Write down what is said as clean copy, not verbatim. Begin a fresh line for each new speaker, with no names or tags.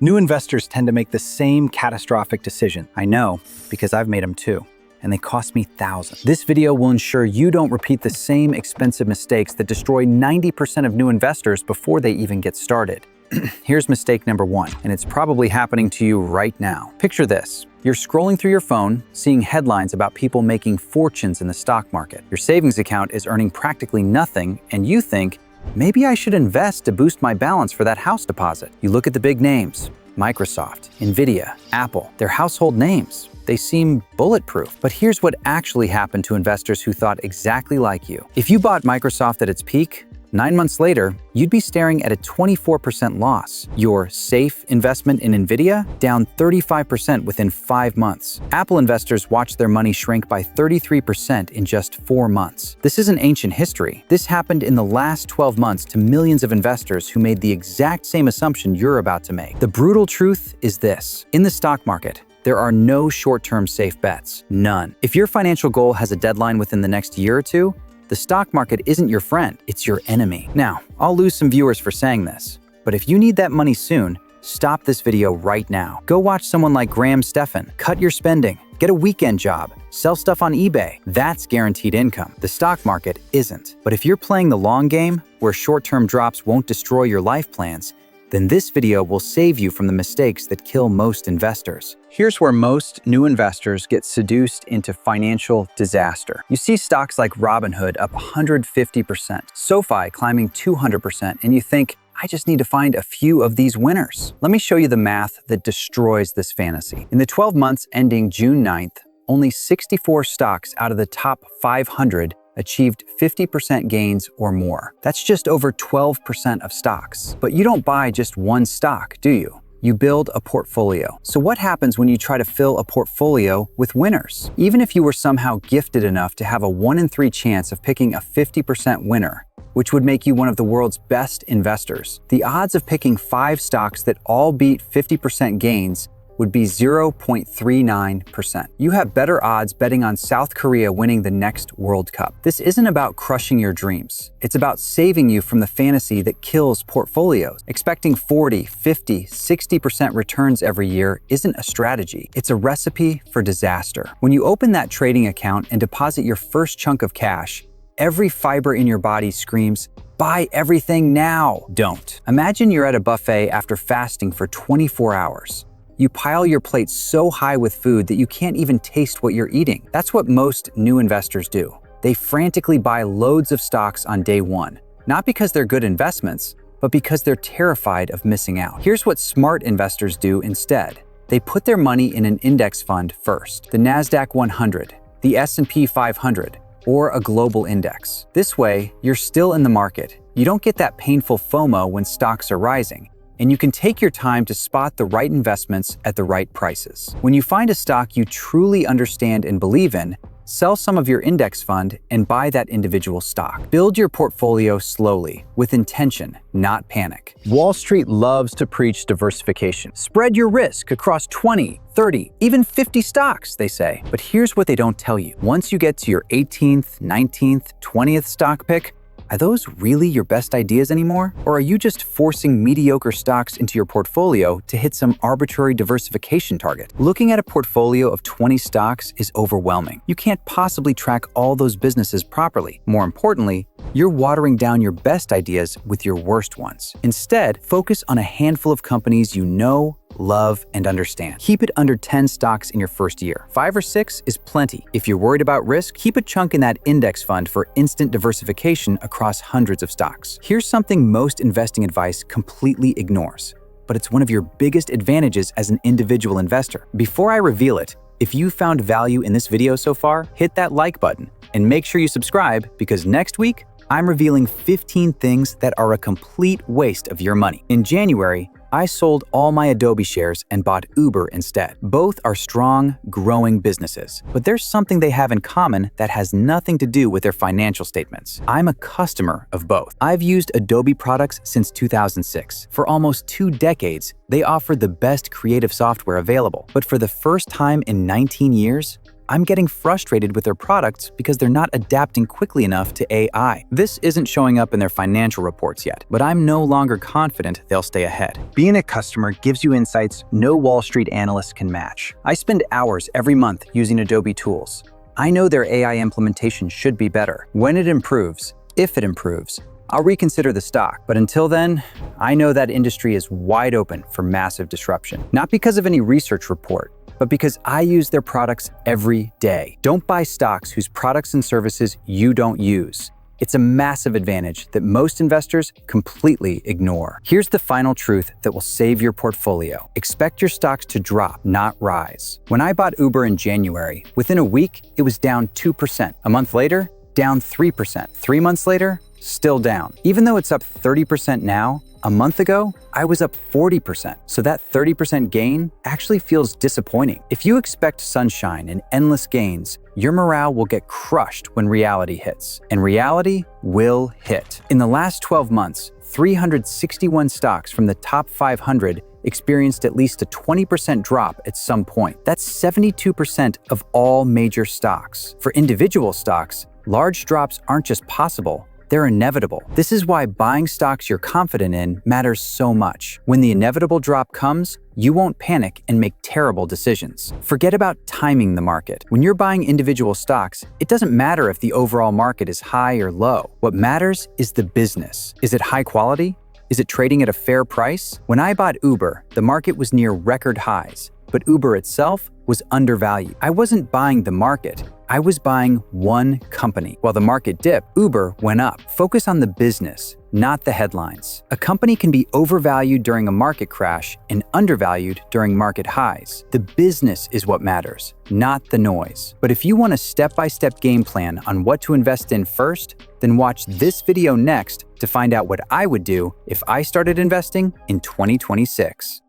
New investors tend to make the same catastrophic decision. I know, because I've made them too, and they cost me thousands. This video will ensure you don't repeat the same expensive mistakes that destroy 90% of new investors before they even get started. Here's mistake number 1, and it's probably happening to you right now. Picture this. You're scrolling through your phone, seeing headlines about people making fortunes in the stock market. Your savings account is earning practically nothing, and you think, maybe I should invest to boost my balance for that house deposit. You look at the big names, Microsoft, Nvidia, Apple, they're household names. They seem bulletproof. But here's what actually happened to investors who thought exactly like you. If you bought Microsoft at its peak, 9 months later, you'd be staring at a 24% loss. Your safe investment in Nvidia down 35% within 5 months. Apple investors watched their money shrink by 33% in just 4 months. This isn't ancient history. This happened in the last 12 months to millions of investors who made the exact same assumption you're about to make. The brutal truth is this. In the stock market, there are no short-term safe bets. None. If your financial goal has a deadline within the next year or two, the stock market isn't your friend, it's your enemy. Now, I'll lose some viewers for saying this, but if you need that money soon, stop this video right now. Go watch someone like Graham Stephan. Cut your spending. Get a weekend job. Sell stuff on eBay. That's guaranteed income. The stock market isn't. But if you're playing the long game, where short-term drops won't destroy your life plans, then this video will save you from the mistakes that kill most investors. Here's where most new investors get seduced into financial disaster. You see stocks like Robinhood up 150%, SoFi climbing 200%, and you think, I just need to find a few of these winners. Let me show you the math that destroys this fantasy. In the 12 months ending June 9th, only 64 stocks out of the top 500 achieved 50% gains or more. That's just over 12% of stocks. But you don't buy just one stock, do you? You build a portfolio. So what happens when you try to fill a portfolio with winners? Even if you were somehow gifted enough to have a 1 in 3 chance of picking a 50% winner, which would make you one of the world's best investors, the odds of picking 5 stocks that all beat 50% gains would be 0.39%. You have better odds betting on South Korea winning the next World Cup. This isn't about crushing your dreams. It's about saving you from the fantasy that kills portfolios. Expecting 40, 50, 60% returns every year isn't a strategy. It's a recipe for disaster. When you open that trading account and deposit your first chunk of cash, every fiber in your body screams, buy everything now. Don't. Imagine you're at a buffet after fasting for 24 hours. You pile your plate so high with food that you can't even taste what you're eating. That's what most new investors do. They frantically buy loads of stocks on day 1, not because they're good investments, but because they're terrified of missing out. Here's what smart investors do instead. They put their money in an index fund first, the NASDAQ 100, the S&P 500, or a global index. This way, you're still in the market. You don't get that painful FOMO when stocks are rising, and you can take your time to spot the right investments at the right prices. When you find a stock you truly understand and believe in, sell some of your index fund and buy that individual stock. Build your portfolio slowly, with intention, not panic. Wall Street loves to preach diversification. Spread your risk across 20, 30, even 50 stocks, they say. But here's what they don't tell you. Once you get to your 18th, 19th, 20th stock pick, are those really your best ideas anymore? Or are you just forcing mediocre stocks into your portfolio to hit some arbitrary diversification target? Looking at a portfolio of 20 stocks is overwhelming. You can't possibly track all those businesses properly. More importantly, you're watering down your best ideas with your worst ones. Instead, focus on a handful of companies you know, love, and understand. Keep it under 10 stocks in your first year. 5 or 6 is plenty. If you're worried about risk, keep a chunk in that index fund for instant diversification across hundreds of stocks. Here's something most investing advice completely ignores, but it's one of your biggest advantages as an individual investor. Before I reveal it, if you found value in this video so far, hit that like button and make sure you subscribe, because next week, I'm revealing 15 things that are a complete waste of your money. In January, I sold all my Adobe shares and bought Uber instead. Both are strong, growing businesses, but there's something they have in common that has nothing to do with their financial statements. I'm a customer of both. I've used Adobe products since 2006. For almost 2 decades, they offered the best creative software available. But for the first time in 19 years, I'm getting frustrated with their products because they're not adapting quickly enough to AI. This isn't showing up in their financial reports yet, but I'm no longer confident they'll stay ahead. Being a customer gives you insights no Wall Street analyst can match. I spend hours every month using Adobe tools. I know their AI implementation should be better. When it improves, if it improves, I'll reconsider the stock. But until then, I know that industry is wide open for massive disruption. Not because of any research report, but because I use their products every day. Don't buy stocks whose products and services you don't use. It's a massive advantage that most investors completely ignore. Here's the final truth that will save your portfolio. Expect your stocks to drop, not rise. When I bought Uber in January, within a week, it was down 2%. A month later, down 3%. 3 months later, still down. Even though it's up 30% now, a month ago, I was up 40%. So that 30% gain actually feels disappointing. If you expect sunshine and endless gains, your morale will get crushed when reality hits. And reality will hit. In the last 12 months, 361 stocks from the top 500 experienced at least a 20% drop at some point. That's 72% of all major stocks. For individual stocks, large drops aren't just possible, they're inevitable. This is why buying stocks you're confident in matters so much. When the inevitable drop comes, you won't panic and make terrible decisions. Forget about timing the market. When you're buying individual stocks, it doesn't matter if the overall market is high or low. What matters is the business. Is it high quality? Is it trading at a fair price? When I bought Uber, the market was near record highs, but Uber itself was undervalued. I wasn't buying the market. I was buying one company. While the market dipped, Uber went up. Focus on the business, not the headlines. A company can be overvalued during a market crash and undervalued during market highs. The business is what matters, not the noise. But if you want a step-by-step game plan on what to invest in first, then watch this video next to find out what I would do if I started investing in 2026.